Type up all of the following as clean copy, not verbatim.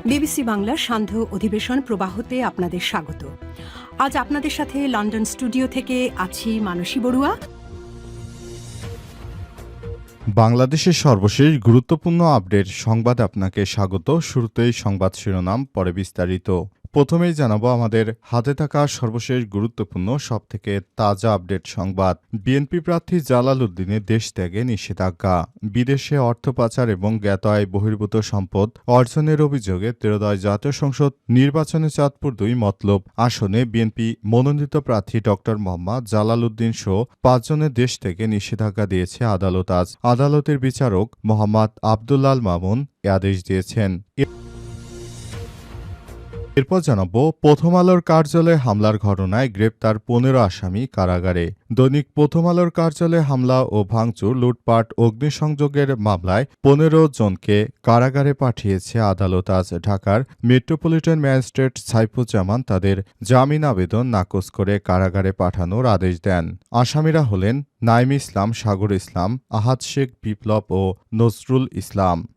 BBC বাংলার সান্ধ্য অধিবেশন প্রবাহতে আপনাদের স্বাগত। আজ আপনাদের সাথে লন্ডন স্টুডিও থেকে আছি মানসী বড়ুয়া। বাংলাদেশের সর্বশেষ গুরুত্বপূর্ণ আপডেট সংবাদ আপনাকে স্বাগত। শুরুতেই সংবাদ শিরোনাম, পরে বিস্তারিত। প্রথমেই জানাবো আমাদের হাতে থাকা সর্বশেষ গুরুত্বপূর্ণ সবথেকে তাজা আপডেট সংবাদ। বিএনপি প্রার্থী জালাল উদ্দিনের দেশ ত্যাগে নিষেধাজ্ঞা। বিদেশে অর্থ পাচার এবং জ্ঞাত আয় বহির্ভূত সম্পদ অর্জনের অভিযোগে ত্রয়োদশ জাতীয় সংসদ নির্বাচনে চাঁদপুর ২ মতলব আসনে বিএনপি মনোনীত প্রার্থী ড মোহাম্মদ জালাল উদ্দিন সহ ৫ জনের দেশ থেকে নিষেধাজ্ঞা দিয়েছে আদালত। আজ আদালতের বিচারক মোহাম্মদ আবদুল্লাল মামুন এ আদেশ দিয়েছেন। এরপর জানাবো, প্রথম আলোর কার্যালয়ে হামলার ঘটনায় গ্রেপ্তার ১৫ আসামি কারাগারে। দৈনিক প্রথম আলোর কার্যালয়ে হামলা ও ভাঙচুর, লুটপাট, অগ্নিসংযোগের মামলায় ১৫ জনকে কারাগারে পাঠিয়েছে আদালত। আজ ঢাকার মেট্রোপলিটন ম্যাজিস্ট্রেট সাইফুজ্জামান তাদের জামিন আবেদন নাকচ করে কারাগারে পাঠানোর আদেশ দেন। আসামিরা হলেন নাইম ইসলাম, সাগর ইসলাম, আহাদ শেখ, বিপ্লব ও নজরুল ইসলাম।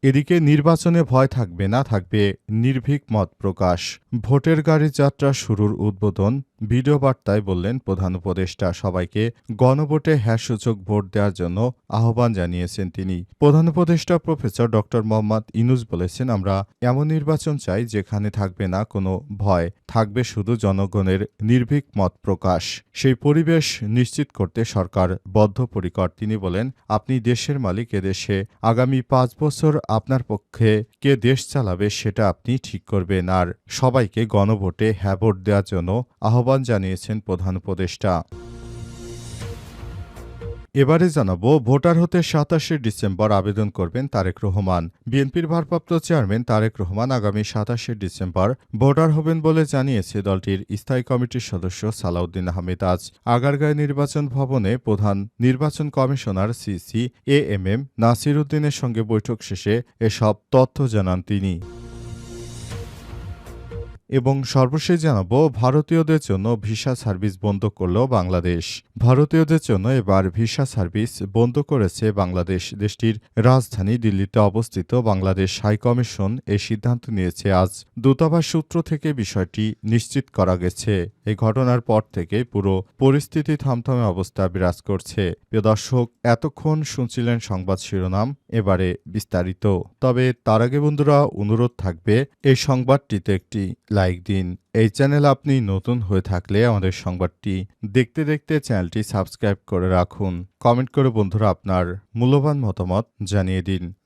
এদিকে নির্বাচনে ভয় থাকবে না, থাকবে নির্ভীক মত প্রকাশ। ভোটের গাড়ি যাত্রা শুরুর উদ্বোধন ভিডিও বার্তায় বললেন প্রধান উপদেষ্টা। সবাইকে গণভোটে হ্যাঁ-সূচক ভোট দেওয়ার জন্য আহ্বান জানিয়েছেন তিনি। প্রধান উপদেষ্টা প্রফেসর ড মোহাম্মদ ইউনূস বলেছেন, আমরা এমন নির্বাচন চাই যেখানে থাকবে না কোনো ভয়, থাকবে শুধু জনগণের নির্ভীক মত প্রকাশ। সেই পরিবেশ নিশ্চিত করতে সরকার বদ্ধপরিকর। তিনি বলেন, আপনি দেশের মালিক, এদেশে আগামী ৫ বছর আপনার পক্ষে কে দেশ চালাবে সেটা আপনি ঠিক করবেন। আর সবাইকে গণভোটে হ্যাঁ ভোট দেওয়ার জন্য আহ্বান জানিয়েছেন প্রধান উপদেষ্টা। এবারে জানাবো, ভোটার হতে ২৭শে ডিসেম্বর আবেদন করবেন তারেক রহমান। বিএনপির ভারপ্রাপ্ত চেয়ারম্যান তারেক রহমান আগামী ২৭শে ডিসেম্বর ভোটার হবেন বলে জানিয়েছে দলটির স্থায়ী কমিটির সদস্য সালাউদ্দিন আহমেদ। আজ আগারগাঁও নির্বাচন ভবনে প্রধান নির্বাচন কমিশনার সিসি এএমএম নাসির উদ্দিনের সঙ্গে বৈঠক শেষে এসব তথ্য জানান তিনি। এবং সর্বশেষ জানাবো, ভারতীয়দের জন্য ভিসা সার্ভিস বন্ধ করল বাংলাদেশ। ভারতীয়দের জন্য এবার ভিসা সার্ভিস বন্ধ করেছে বাংলাদেশ। দেশটির রাজধানী দিল্লিতে অবস্থিত বাংলাদেশ হাইকমিশন এই সিদ্ধান্ত নিয়েছে। আজ দূতাবাস সূত্র থেকে বিষয়টি নিশ্চিত করা গেছে। এই ঘটনার পর থেকে পুরো পরিস্থিতি থমথমে অবস্থা বিরাজ করছে। প্রিয় দর্শক, এতক্ষণ শুনছিলেন সংবাদ শিরোনাম, এবারে বিস্তারিত। তবে তার আগে বন্ধুরা, অনুরোধ থাকবে এই সংবাদটিতে একটি লাইক দিন। এই চ্যানেল আপনি নতুন হয়ে থাকলে আমাদের সংবাদটি দেখতে দেখতে চ্যানেলটি সাবস্ক্রাইব করে রাখুন। কমেন্ট করে বন্ধুরা আপনার মূল্যবান মতামত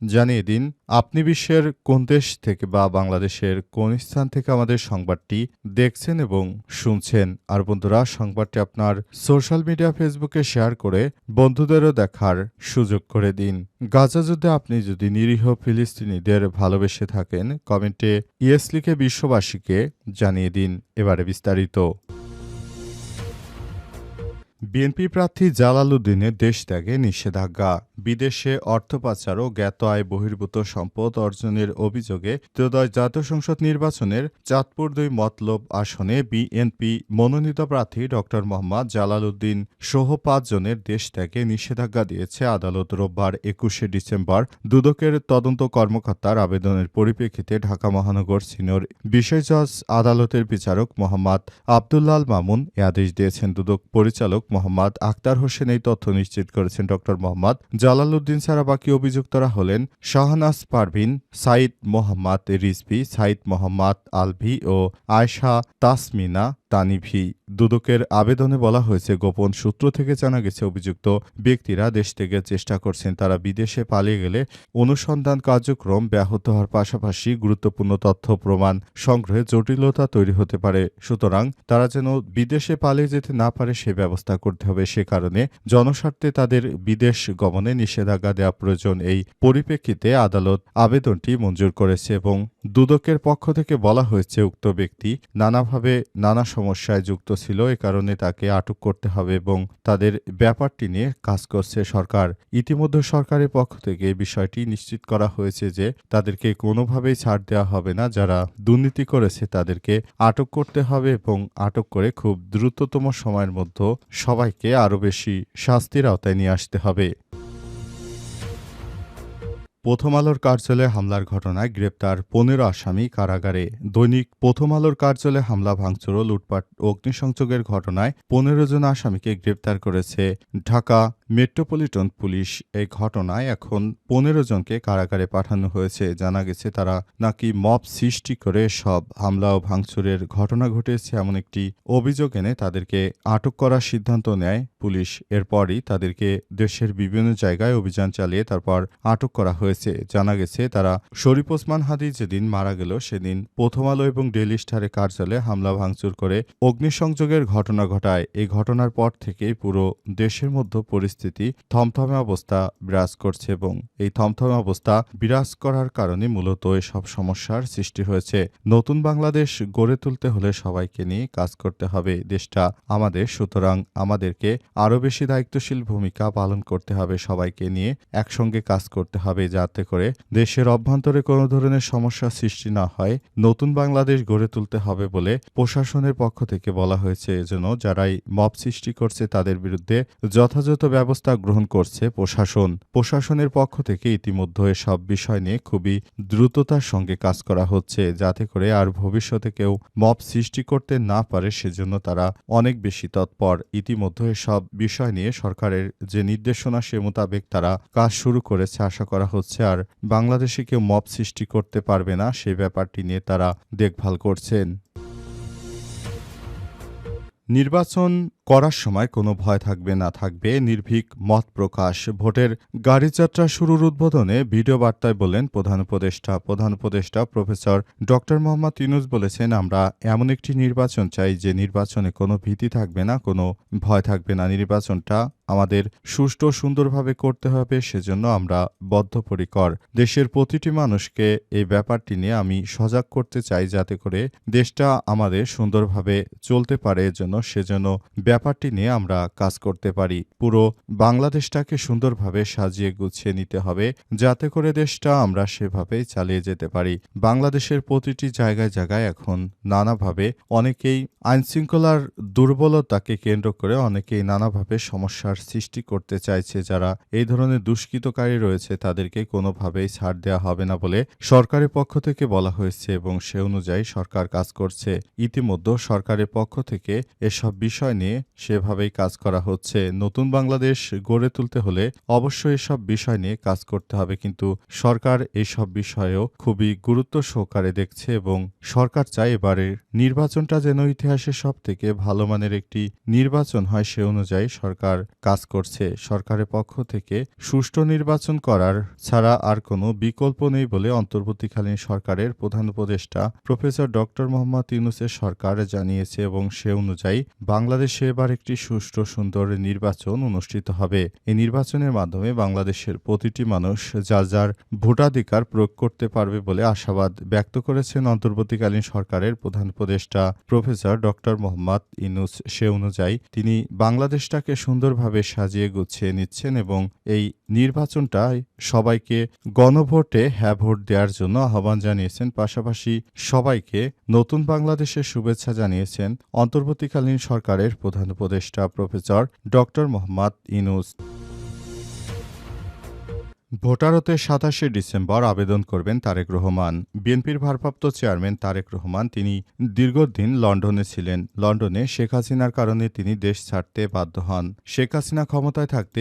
জানিয়ে দিন আপনি বিশ্বের কোন দেশ থেকে বা বাংলাদেশের কোন স্থান থেকে আমাদের সংবাদটি দেখছেন এবং শুনছেন। আর বন্ধুরা, সংবাদটি আপনার সোশ্যাল মিডিয়া ফেসবুকে শেয়ার করে বন্ধুদেরও দেখার সুযোগ করে দিন। গাজা যুদ্ধে আপনি যদি নিরীহ ফিলিস্তিনিদের ভালোবেসে থাকেন, কমেন্টে ইয়েস লিখে বিশ্ববাসীকে জানিয়ে দিন। এবারে বিস্তারিত। বিএনপি প্রার্থী জালাল উদ্দিনের দেশ ত্যাগে নিষেধাজ্ঞা। বিদেশে অর্থ পাচার ও জ্ঞাত আয় বহির্ভূত সম্পদ অর্জনের অভিযোগে ত্রয়োদশ জাতীয় সংসদ নির্বাচনের চাঁদপুর ২ মতলব আসনে বিএনপি মনোনীত প্রার্থী ড মোহাম্মদ জালাল উদ্দিন সহ ৫ জনের দেশ ত্যাগে নিষেধাজ্ঞা দিয়েছে আদালত। রোববার ২১শে ডিসেম্বর দুদকের তদন্ত কর্মকর্তার আবেদনের পরিপ্রেক্ষিতে ঢাকা মহানগর সিনিয়র বিশেষ জজ আদালতের বিচারক মোহাম্মদ আবদুল্লাল মামুন এ আদেশ দিয়েছেন। দুদক পরিচালক মোহাম্মদ আখতার হোসেন এই তথ্য নিশ্চিত করেছেন। ড মোহাম্মদ জালাল উদ্দিন ছাড়া বাকি অভিযুক্তরা হলেন শাহনাজ পারভিন, সাইদ মোহাম্মদ রিজভী, সাইদ মোহাম্মদ আলভি ও আয়শা তাসমিনা তানিভি। দুদকের আবেদনে বলা হয়েছে, গোপন সূত্র থেকে জানা গেছে অভিযুক্ত ব্যক্তিরা দেশ থেকে চেষ্টা করছেন। তারা বিদেশে পালিয়ে গেলে অনুসন্ধান কার্যক্রম ব্যাহত হওয়ার পাশাপাশি গুরুত্বপূর্ণ তথ্য প্রমাণ সংগ্রহে জটিলতা তৈরি হতে পারে। সুতরাং তারা যেন বিদেশে পালিয়ে যেতে না পারে সে ব্যবস্থা করতে হবে। সে কারণে জনস্বার্থে তাদের বিদেশ গমনে নিষেধাজ্ঞা দেওয়া প্রয়োজন। এই পরিপ্রেক্ষিতে আদালত আবেদনটি মঞ্জুর করেছে এবং দুদকের পক্ষ থেকে বলা হয়েছে, উক্ত ব্যক্তি নানাভাবে নানা সমস্যায় যুক্ত ছিল, এ কারণে তাকে আটক করতে হবে এবং তাদের ব্যাপারটি নিয়ে কাজ করছে সরকার। ইতিমধ্যে সরকারের পক্ষ থেকে বিষয়টি নিশ্চিত করা হয়েছে যে তাদেরকে কোনোভাবেই ছাড় দেওয়া হবে না। যারা দুর্নীতি করেছে তাদেরকে আটক করতে হবে এবং আটক করে খুব দ্রুততম সময়ের মধ্যে সবাইকে আরও বেশি শাস্তির আওতায় নিয়ে আসতে হবে। প্রথম আলোর কার্যালয়ে হামলার ঘটনায় গ্রেপ্তার ১৫ আসামি কারাগারে। দৈনিক প্রথম আলোর কার্যালয়ে হামলা ভাঙচুর ও লুটপাট ও অগ্নিসংযোগের ঘটনায় ১৫ জন আসামিকে গ্রেপ্তার করেছে ঢাকা মেট্রোপলিটন পুলিশ। এই ঘটনায় এখন ১৫ জনকে কারাগারে পাঠানো হয়েছে। জানা গেছে তারা নাকি মব সৃষ্টি করে সব হামলা ও ভাঙচুরের ঘটনা ঘটেছে এমন একটি অভিযোগ এনে তাদেরকে আটক করার সিদ্ধান্ত নেয় পুলিশ। এরপরই তাদেরকে দেশের বিভিন্ন জায়গায় অভিযান চালিয়ে তারপর আটক করা হয়েছে। জানা গেছে তারা শরীফ ওসমান হাদি যেদিন মারা গেল সেদিন প্রথম আলো এবং ডেইলি স্টারের কার্যালয়ে হামলা ভাঙচুর করে অগ্নিসংযোগের ঘটনা ঘটায়। এই ঘটনার পর থেকেই পুরো দেশের মধ্যে পরিস্থিতি থমথমে অবস্থা বিরাজ করছে এবং এই থমথমে অবস্থা বিরাজ করার কারণে মূলত এসব সমস্যার সৃষ্টি হয়েছে। নতুন বাংলাদেশ গড়ে তুলতে হলে সবাইকে নিয়ে কাজ করতে হবে। দেশটা আমাদের, সুতরাং আমাদেরকে আরও বেশি দায়িত্বশীল ভূমিকা পালন করতে হবে। সবাইকে নিয়ে একসঙ্গে কাজ করতে হবে যাতে করে দেশের অভ্যন্তরে কোনো ধরনের সমস্যা সৃষ্টি না হয়। নতুন বাংলাদেশ গড়ে তুলতে হবে বলে প্রশাসনের পক্ষ থেকে বলা হয়েছে। এজন্য যারাই মব সৃষ্টি করছে তাদের বিরুদ্ধে যথাযথ ব্যবস্থা গ্রহণ করছে প্রশাসন। প্রশাসনের পক্ষ থেকে ইতিমধ্যে এসব বিষয় নিয়ে খুবই দ্রুততার সঙ্গে কাজ করা হচ্ছে যাতে করে আর ভবিষ্যতে কেউ মব সৃষ্টি করতে না পারে, সেজন্য তারা অনেক বেশি তৎপর। ইতিমধ্যে এসব বিষয় নিয়ে সরকারের যে নির্দেশনা সে মোতাবেক তারা কাজ শুরু করেছে। আশা করা হচ্ছে আর বাংলাদেশে কেউ মব সৃষ্টি করতে পারবে না, সেই ব্যাপারটি নিয়ে তারা দেখভাল করছেন। নির্বাচন করার সময় কোনো ভয় থাকবে না, থাকবে নির্ভীক মত প্রকাশ। ভোটের গাড়িযাত্রা শুরুর উদ্বোধনে ভিডিও বার্তায় বললেন প্রধান উপদেষ্টা প্রফেসর ডক্টর মোহাম্মদ ইউনূস বলেছেন, আমরা এমন একটি নির্বাচন চাই যে নির্বাচনে কোনো ভীতি থাকবে না, কোনো ভয় থাকবে না। নির্বাচনটা আমাদের সুষ্ঠু ও সুন্দরভাবে করতে হবে, সেজন্য আমরা বদ্ধপরিকর। দেশের প্রতিটি মানুষকে এই ব্যাপারটি নিয়ে আমি সজাগ করতে চাই যাতে করে দেশটা আমাদের সুন্দরভাবে চলতে পারে। সেজন্য ব্যাপারটি নিয়ে আমরা কাজ করতে পারি। পুরো বাংলাদেশটাকে সুন্দরভাবে সাজিয়ে গুছিয়ে নিতে হবে যাতে করে দেশটা আমরা সেভাবেই চালিয়ে যেতে পারি। বাংলাদেশের প্রতিটি জায়গায় জায়গায় এখন নানাভাবে অনেকেই আইনশৃঙ্খলার দুর্বলতাকে কেন্দ্র করে অনেকেই নানাভাবে সমস্যার সৃষ্টি করতে চাইছে। যারা এই ধরনের দুষ্কৃতকারী রয়েছে তাদেরকে কোনোভাবেই ছাড় দেওয়া হবে না বলে সরকারের পক্ষ থেকে বলা হয়েছে এবং সে অনুযায়ী সরকার কাজ করছে। ইতিমধ্যে সরকারের পক্ষ থেকে এসব বিষয় নিয়ে সেভাবেই কাজ করা হচ্ছে। নতুন বাংলাদেশ গড়ে তুলতে হলে অবশ্যই এসব বিষয় নিয়ে কাজ করতে হবে, কিন্তু সরকার এইসব বিষয়েও খুবই গুরুত্ব সহকারে দেখছে এবং সরকার চায় এবারের নির্বাচনটা যেন ইতিহাসের সবথেকে ভালো মানের একটি নির্বাচন হয়, সে অনুযায়ী সরকার কাজ করছে। সরকারের পক্ষ থেকে সুষ্ঠু নির্বাচন করার ছাড়া আর কোনো বিকল্প নেই বলে অন্তর্বর্তীকালীন সরকারের প্রধান উপদেষ্টা প্রফেসর ডক্টর মোহাম্মদ ইউনূসের সরকার জানিয়েছে এবং সে অনুযায়ী বাংলাদেশে এবার একটি সুষ্ঠু সুন্দর নির্বাচন অনুষ্ঠিত হবে। এই নির্বাচনের মাধ্যমে বাংলাদেশের প্রতিটি মানুষ যার যার ভোটাধিকার প্রয়োগ করতে পারবে বলে আশাবাদ ব্যক্ত করেছেন অন্তর্বর্তীকালীন সরকারের প্রধান উপদেষ্টা প্রফেসর ডক্টর মোহাম্মদ ইউনূস। সে অনুযায়ী তিনি বাংলাদেশটাকে সুন্দরভাবে সাজিয়ে গুছিয়ে নিচ্ছেন এবং এই নির্বাচনটায় সবাইকে গণভোটে হ্যাঁ ভোট দেওয়ার জন্য আহ্বান জানিয়েছেন। পাশাপাশি সবাইকে নতুন বাংলাদেশের শুভেচ্ছা জানিয়েছেন অন্তর্বর্তীকালীন সরকারের প্রধান উপদেষ্টা professor doctor Mohammad Yunus. Voter হতে ২৭শে ডিসেম্বর আবেদন করবেন তারেক রহমান। বিএনপির ভারপ্রাপ্ত চেয়ারম্যান তারেক রহমান তিনি দীর্ঘদিন লন্ডনে ছিলেন। লন্ডনে শেখ হাসিনার কারণে তিনি দেশ ছাড়তে বাধ্য হন। শেখ হাসিনা ক্ষমতায় থাকতে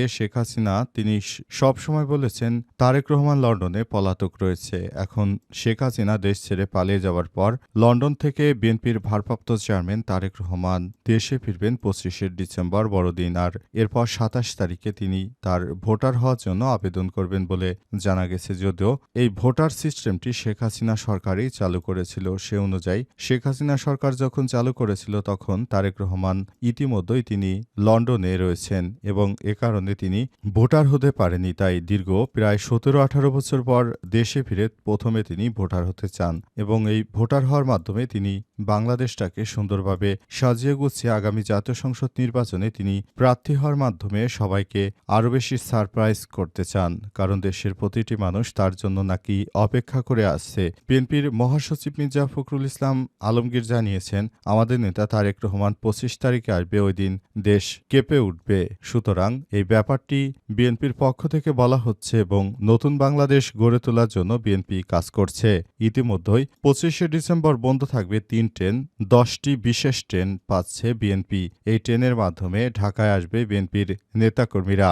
তিনি সবসময় বলেছেন তারেক রহমান লন্ডনে পলাতক রয়েছে। এখন শেখ হাসিনা দেশ ছেড়ে পালিয়ে যাওয়ার পর লন্ডন থেকে বিএনপির ভারপ্রাপ্ত চেয়ারম্যান তারেক রহমান দেশে ফিরবেন ২৫শে ডিসেম্বর বড়দিন, আর এরপর ২৭ তারিখে তিনি তার ভোটার হওয়ার জন্য আবেদন করবেন বলে জানা গেছে। যদিও এই ভোটার সিস্টেমটি শেখ হাসিনা সরকারই চালু করেছিল। সে অনুযায়ী শেখ হাসিনা সরকার যখন চালু করেছিল তখন তারেক রহমান ইতিমধ্যেই তিনি লন্ডনে রয়েছেন এবং এ কারণে তিনি ভোটার হতে পারেনি। তাই দীর্ঘ প্রায় ১৭-১৮ বছর পর দেশে ফিরে প্রথমে তিনি ভোটার হতে চান এবং এই ভোটার হওয়ার মাধ্যমে তিনি বাংলাদেশটাকে সুন্দরভাবে সাজিয়ে গুছিয়ে আগামী জাতীয় সংসদ নির্বাচনে তিনি প্রার্থী হওয়ার মাধ্যমে সবাইকে আরও বেশি সারপ্রাইজ করতে চান। কারণ কারণ দেশের প্রতিটি মানুষ তার জন্য নাকি অপেক্ষা করে আসছে। বিএনপির মহাসচিব মির্জা ফখরুল ইসলাম আলমগীর জানিয়েছেন, আমাদের নেতা তারেক রহমান ২৫ তারিখে আসবে, ওই দিন দেশ কেঁপে উঠবে। সুতরাং এই ব্যাপারটি বিএনপির পক্ষ থেকে বলা হচ্ছে এবং নতুন বাংলাদেশ গড়ে তোলার জন্য বিএনপি কাজ করছে। ইতিমধ্যেই ২৫শে ডিসেম্বর বন্ধ থাকবে ৩ ট্রেন, ১০টি বিশেষ ট্রেন পাচ্ছে বিএনপি। এই ট্রেনের মাধ্যমে ঢাকায় আসবে বিএনপির নেতাকর্মীরা।